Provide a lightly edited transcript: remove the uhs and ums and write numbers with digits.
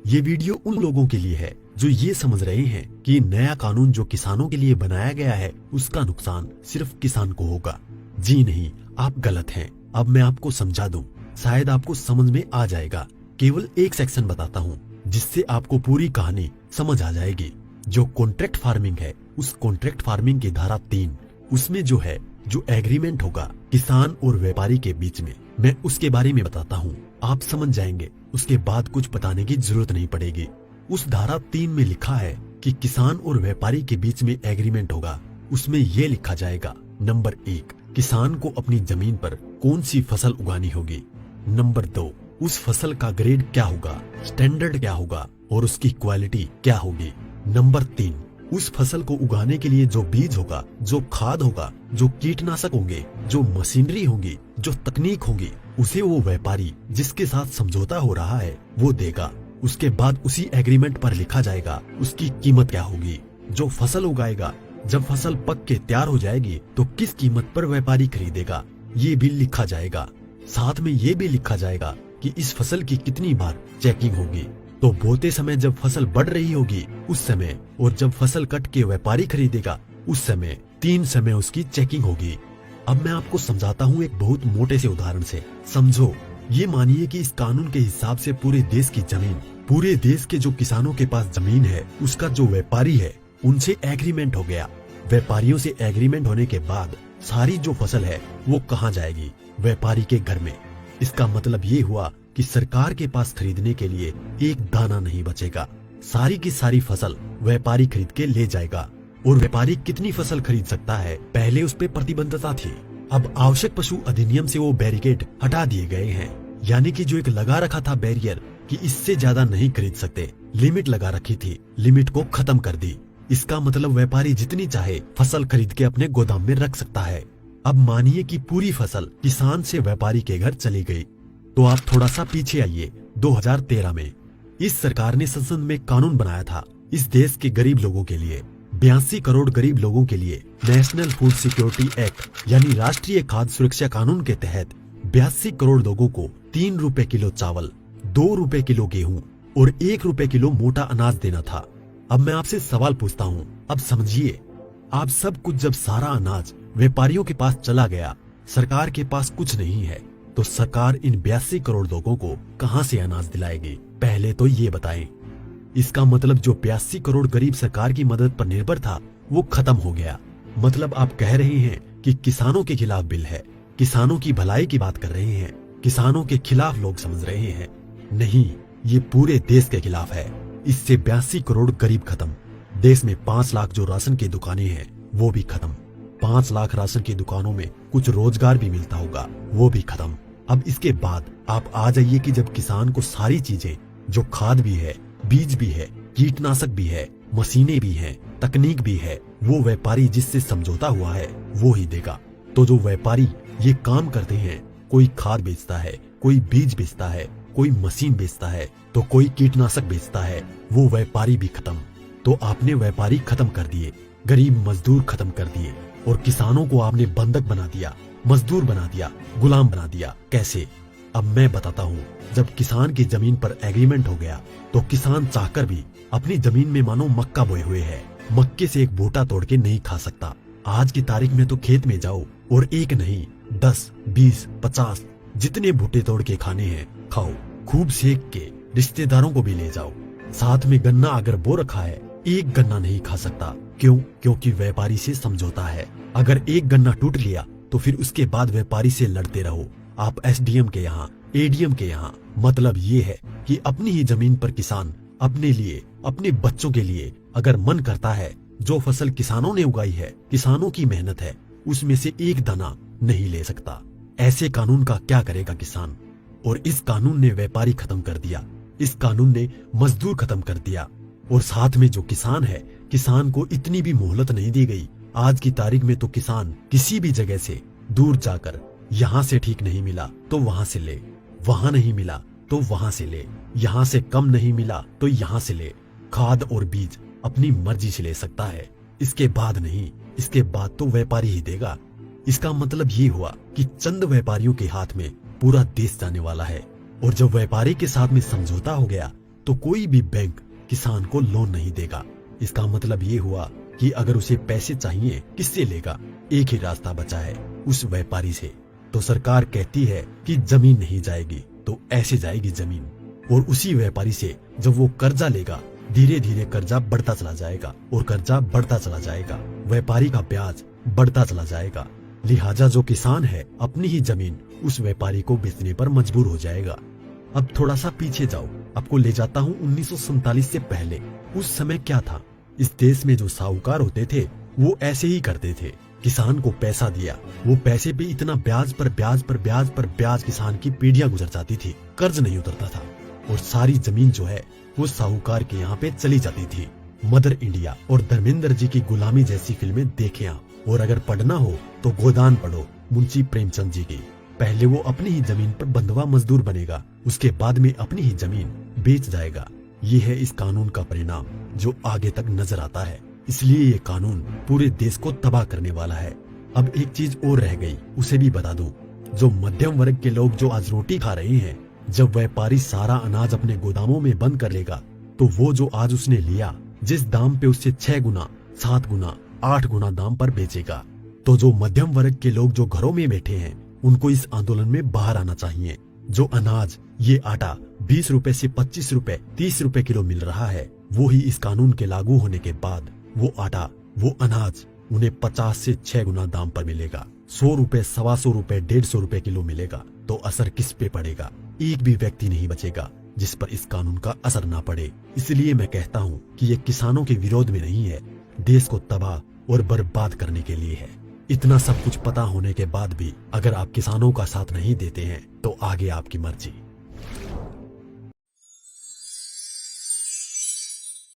ये वीडियो उन लोगों के लिए है जो ये समझ रहे हैं कि नया कानून जो किसानों के लिए बनाया गया है उसका नुकसान सिर्फ किसान को होगा। जी नहीं, आप गलत हैं। अब मैं आपको समझा दूं, शायद आपको समझ में आ जाएगा। केवल एक सेक्शन बताता हूँ जिससे आपको पूरी कहानी समझ आ जाएगी। जो कॉन्ट्रैक्ट फार्मिंग है, उस कॉन्ट्रैक्ट फार्मिंग की धारा 3, उसमें जो है जो एग्रीमेंट होगा किसान और व्यापारी के बीच में, मैं उसके बारे में बताता हूँ। आप समझ जाएंगे, उसके बाद कुछ बताने की जरूरत नहीं पड़ेगी। उस धारा 3 में लिखा है कि किसान और व्यापारी के बीच में एग्रीमेंट होगा। उसमें ये लिखा जाएगा, नंबर 1, किसान को अपनी जमीन पर कौन सी फसल उगानी होगी। नंबर 2, उस फसल का ग्रेड क्या होगा, स्टैंडर्ड क्या होगा और उसकी क्वालिटी क्या होगी। नंबर 3, उस फसल को उगाने के लिए जो बीज होगा, जो खाद होगा, जो कीटनाशक होंगे, जो मशीनरी होगी, जो तकनीक होगी, उसे वो व्यापारी जिसके साथ समझौता हो रहा है वो देगा। उसके बाद उसी एग्रीमेंट पर लिखा जाएगा उसकी कीमत क्या होगी। जो फसल उगाएगा, जब फसल पक के तैयार हो जाएगी तो किस कीमत पर व्यापारी खरीदेगा, ये भी लिखा जाएगा। साथ में ये भी लिखा जाएगा कि इस फसल की कितनी बार चेकिंग होगी। तो बोते समय जब फसल बढ़ रही होगी उस समय, और जब फसल कट के व्यापारी खरीदेगा उस समय, 3 समय उसकी चेकिंग होगी। अब मैं आपको समझाता हूँ एक बहुत मोटे से उदाहरण से। समझो, ये मानिए कि इस कानून के हिसाब से पूरे देश की जमीन, पूरे देश के जो किसानों के पास जमीन है, उसका जो व्यापारी है उनसे एग्रीमेंट हो गया। व्यापारियों से एग्रीमेंट होने के बाद सारी जो फसल है वो कहाँ जाएगी, व्यापारी के घर में। इसका मतलब ये हुआ कि सरकार के पास खरीदने के लिए एक दाना नहीं बचेगा। सारी की सारी फसल व्यापारी खरीद के ले जाएगा। और व्यापारी कितनी फसल खरीद सकता है, पहले उस पर प्रतिबंधता थी। अब आवश्यक पशु अधिनियम से वो बैरिकेड हटा दिए गए हैं। यानी कि जो एक लगा रखा था बैरियर कि इससे ज्यादा नहीं खरीद सकते, लिमिट लगा रखी थी, लिमिट को खत्म कर दी। इसका मतलब व्यापारी जितनी चाहे फसल खरीद के अपने गोदाम में रख सकता है। अब मानिए कि पूरी फसल किसान से व्यापारी के घर चली गई, तो आप थोड़ा सा पीछे आइए। 2013 में इस सरकार ने संसद में कानून बनाया था इस देश के गरीब लोगों के लिए। 82 करोड़ गरीब लोगों के लिए नेशनल फूड सिक्योरिटी एक्ट यानी राष्ट्रीय खाद्य सुरक्षा कानून के तहत 82 करोड़ लोगों को 3 रुपए किलो चावल, 2 रुपए किलो गेहूं और 1 रुपए किलो मोटा अनाज देना था। अब मैं आपसे सवाल पूछता हूँ, अब समझिए, आप सब कुछ जब सारा अनाज व्यापारियों के पास चला गया, सरकार के पास कुछ नहीं है, तो सरकार इन 82 करोड़ लोगों को कहां से अनाज दिलाएगी, पहले तो ये बताएं। इसका मतलब जो 82 करोड़ गरीब सरकार की मदद पर निर्भर था वो खत्म हो गया। मतलब आप कह रहे हैं कि किसानों के खिलाफ बिल है, किसानों की भलाई की बात कर रहे हैं, किसानों के खिलाफ लोग समझ रहे हैं। नहीं, ये पूरे देश के खिलाफ है। इससे 82 करोड़ गरीब खत्म। देश में 5 लाख जो राशन की दुकानें हैं वो भी खत्म। 5 लाख राशन की दुकानों में कुछ रोजगार भी मिलता होगा, वो भी खत्म। अब इसके बाद आप आ जाइए कि जब किसान को सारी चीजें, जो खाद भी है, बीज भी है, कीटनाशक भी है, मशीनें भी हैं, तकनीक भी है, वो व्यापारी जिससे समझौता हुआ है वो ही देगा। तो जो व्यापारी ये काम करते हैं, कोई खाद बेचता है, कोई बीज बेचता है, कोई मशीन बेचता है, तो कोई कीटनाशक बेचता है, वो व्यापारी भी खत्म। तो आपने व्यापारी खत्म कर दिए, गरीब मजदूर खत्म कर दिए, और किसानों को आपने बंधक बना दिया, मजदूर बना दिया, गुलाम बना दिया। कैसे? अब मैं बताता हूँ। जब किसान की जमीन पर एग्रीमेंट हो गया तो किसान चाहकर भी अपनी जमीन में मानो मक्का बोए हुए है, मक्के से एक बूटा तोड़ के नहीं खा सकता। आज की तारीख में तो खेत में जाओ और एक नहीं 10, 20, 50 जितने बूटे तोड़ के खाने हैं खाओ, खूब सेक के रिश्तेदारों को भी ले जाओ। साथ में गन्ना अगर बो रखा है, एक गन्ना नहीं खा सकता। क्यों? क्योंकि व्यापारी से समझौता है। अगर एक गन्ना टूट लिया तो फिर उसके बाद व्यापारी से लड़ते रहो, आप एसडीएम के यहाँ, एडीएम के यहाँ। मतलब ये है कि अपनी ही जमीन पर किसान अपने लिए, अपने बच्चों के लिए अगर मन करता है, जो फसल किसानों ने उगाई है, किसानों की मेहनत है, उसमें से एक दाना नहीं ले सकता। ऐसे कानून का क्या करेगा किसान? और इस कानून ने व्यापारी खत्म कर दिया, इस कानून ने मजदूर खत्म कर दिया, और साथ में जो किसान है, किसान को इतनी भी मोहलत नहीं दी गई। आज की तारीख में तो किसान किसी भी जगह से दूर जाकर, यहाँ से ठीक नहीं मिला तो वहां से ले, वहां नहीं मिला तो वहां से ले, यहाँ से कम नहीं मिला तो यहाँ से ले। खाद और बीज अपनी मर्जी से ले सकता है, इसके बाद नहीं, इसके बाद तो व्यापारी ही देगा। इसका मतलब ये हुआ कि चंद व्यापारियों के हाथ में पूरा देश जाने वाला है। और जब व्यापारी के साथ में समझौता हो गया तो कोई भी बैंक किसान को लोन नहीं देगा। इसका मतलब ये हुआ कि अगर उसे पैसे चाहिए किससे लेगा? एक ही रास्ता बचा है, उस व्यापारी से। तो सरकार कहती है कि जमीन नहीं जाएगी, तो ऐसे जाएगी जमीन। और उसी व्यापारी से जब वो कर्जा लेगा, धीरे धीरे कर्जा बढ़ता चला जाएगा और कर्जा बढ़ता चला जाएगा, व्यापारी का ब्याज बढ़ता चला जाएगा। लिहाजा जो किसान है अपनी ही जमीन उस व्यापारी को बेचने पर मजबूर हो जाएगा। अब थोड़ा सा पीछे जाओ, आपको ले जाता हूँ 1947 से पहले। उस समय क्या था? इस देश में जो साहूकार होते थे वो ऐसे ही करते थे। किसान को पैसा दिया, वो पैसे पे इतना ब्याज पर ब्याज पर ब्याज पर ब्याज किसान की पीढ़ियां गुजर जाती थी, कर्ज नहीं उतरता था और सारी जमीन जो है वो साहूकार के यहाँ पे चली जाती थी। मदर इंडिया और धर्मेंद्र जी की गुलामी जैसी फिल्में देखें आप। और अगर पढ़ना हो तो गोदान पढ़ो मुंशी प्रेमचंद जी की। पहले वो अपनी ही जमीन पर बंधुआ मजदूर बनेगा, उसके बाद में अपनी ही जमीन बेच जाएगा। ये है इस कानून का परिणाम जो आगे तक नजर आता है। इसलिए ये कानून पूरे देश को तबाह करने वाला है। अब एक चीज और रह गई, उसे भी बता दूं। जो मध्यम वर्ग के लोग जो आज रोटी खा रहे हैं, जब व्यापारी सारा अनाज अपने गोदामों में बंद कर लेगा, तो वो जो आज उसने लिया जिस दाम पे उससे 6 गुना 7 गुना 8 गुना दाम पर बेचेगा। तो जो मध्यम वर्ग के लोग जो घरों में बैठे हैं, उनको इस आंदोलन में बाहर आना चाहिए। जो अनाज, ये आटा 20 रुपए से 25 रुपए 30 रुपए किलो मिल रहा है, वो ही इस कानून के लागू होने के बाद वो आटा, वो अनाज उन्हें 50 से 6 गुना दाम पर मिलेगा। 100 रुपए 125 रुपए 150 रुपए किलो मिलेगा। तो असर किस पे पड़ेगा? एक भी व्यक्ति नहीं बचेगा जिस पर इस कानून का असर ना पड़े। इसलिए मैं कहता हूँ कि ये किसानों के विरोध में नहीं है, देश को तबाह और बर्बाद करने के लिए है। इतना सब कुछ पता होने के बाद भी अगर आप किसानों का साथ नहीं देते हैं तो आगे आपकी मर्जी।